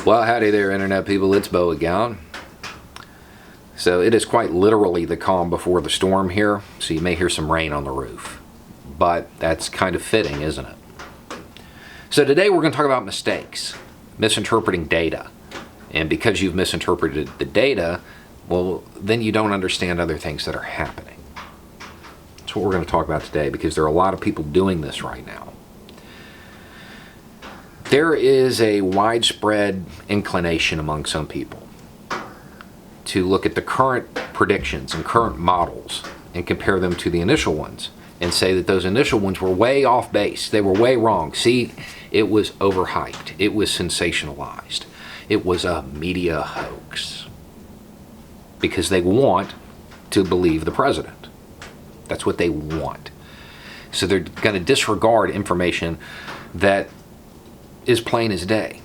Well, howdy there, Internet people. It's Bo again. So it is quite literally the calm before the storm here, so you may hear some rain on the roof. But that's kind of fitting, isn't it? So today we're going to talk about mistakes, misinterpreting data. And because you've misinterpreted the data, well, then you don't understand other things that are happening. That's what we're going to talk about today, because there are a lot of people doing this right now. There is a widespread inclination among some people to look at the current predictions and current models and compare them to the initial ones and say that those initial ones were way off base. They were way wrong. See, it was overhyped. It was sensationalized. It was a media hoax. Because they want to believe the president. That's what they want. So they're going to disregard information that is plain as day.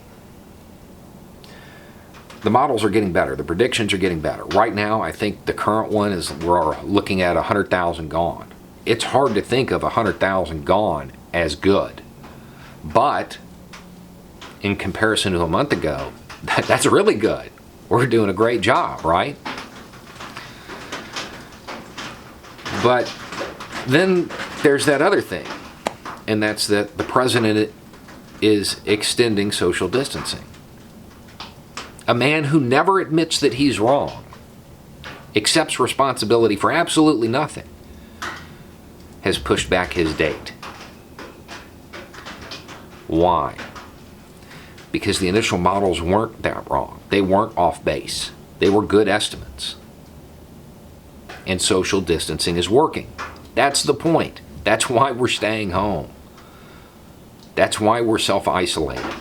The models are getting better. The predictions are getting better. Right now, I think the current one is we're looking at 100,000 gone. It's hard to think of 100,000 gone as good. But in comparison to a month ago, that's really good. We're doing a great job, right? But then there's that other thing, and that's that the president is extending social distancing. A man who never admits that he's wrong, accepts responsibility for absolutely nothing, has pushed back his date. Why? Because the initial models weren't that wrong. They weren't off base. They were good estimates. And social distancing is working. That's the point. That's why we're staying home. That's why we're self-isolating,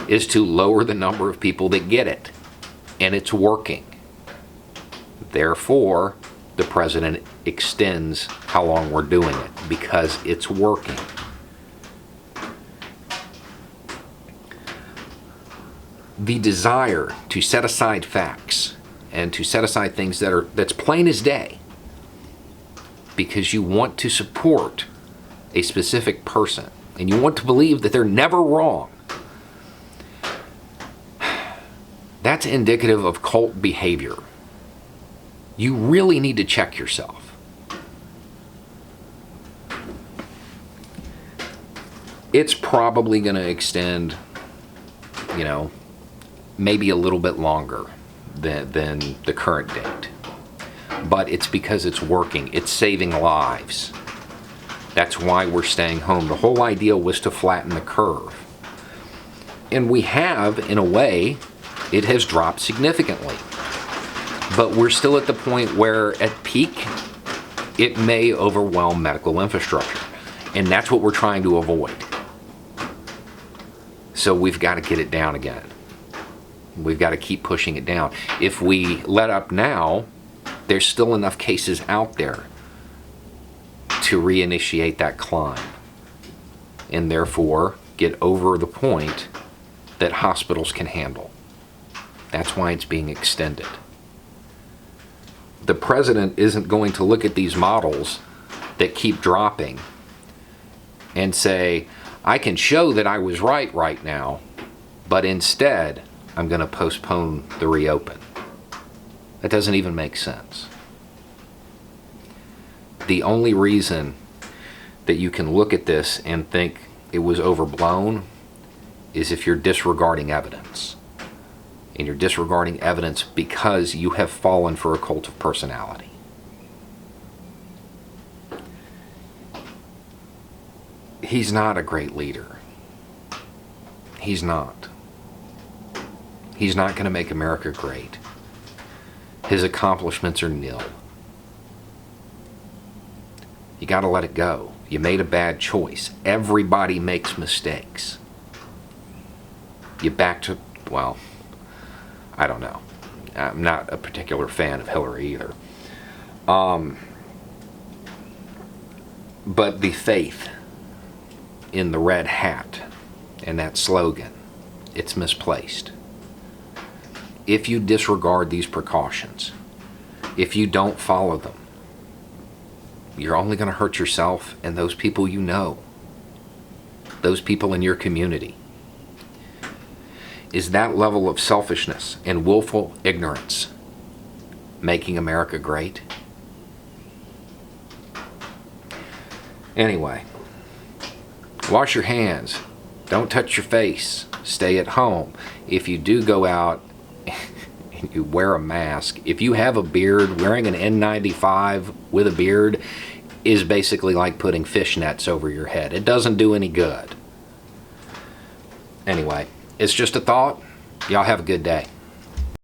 is to lower the number of people that get it. And it's working. Therefore, the president extends how long we're doing it, because it's working. The desire to set aside facts and to set aside things that's plain as day, because you want to support a specific person and you want to believe that they're never wrong, that's indicative of cult behavior. You really need to check yourself. It's probably going to extend, maybe a little bit longer than the current date. But it's because it's working. It's saving lives. That's why we're staying home. The whole idea was to flatten the curve. And we have, in a way, it has dropped significantly. But we're still at the point where, at peak, it may overwhelm medical infrastructure. And that's what we're trying to avoid. So we've got to get it down again. We've got to keep pushing it down. If we let up now, there's still enough cases out there to reinitiate that climb, and therefore get over the point that hospitals can handle. That's why it's being extended. The president isn't going to look at these models that keep dropping and say, I can show that I was right now, but instead I'm going to postpone the reopen. That doesn't even make sense. The only reason that you can look at this and think it was overblown is if you're disregarding evidence. And you're disregarding evidence because you have fallen for a cult of personality. He's not a great leader. He's not. He's not going to make America great. His accomplishments are nil. You got to let it go. You made a bad choice. Everybody makes mistakes. You back to, well, I don't know. I'm not a particular fan of Hillary either. But the faith in the red hat and that slogan, it's misplaced. If you disregard these precautions, if you don't follow them, you're only going to hurt yourself and those people you know, those people in your community. Is that level of selfishness and willful ignorance making America great? Anyway, wash your hands. Don't touch your face. Stay at home. If you do go out and you wear a mask, if you have a beard, wearing an N95 with a beard is basically like putting fishnets over your head. It doesn't do any good. Anyway, it's just a thought. Y'all have a good day.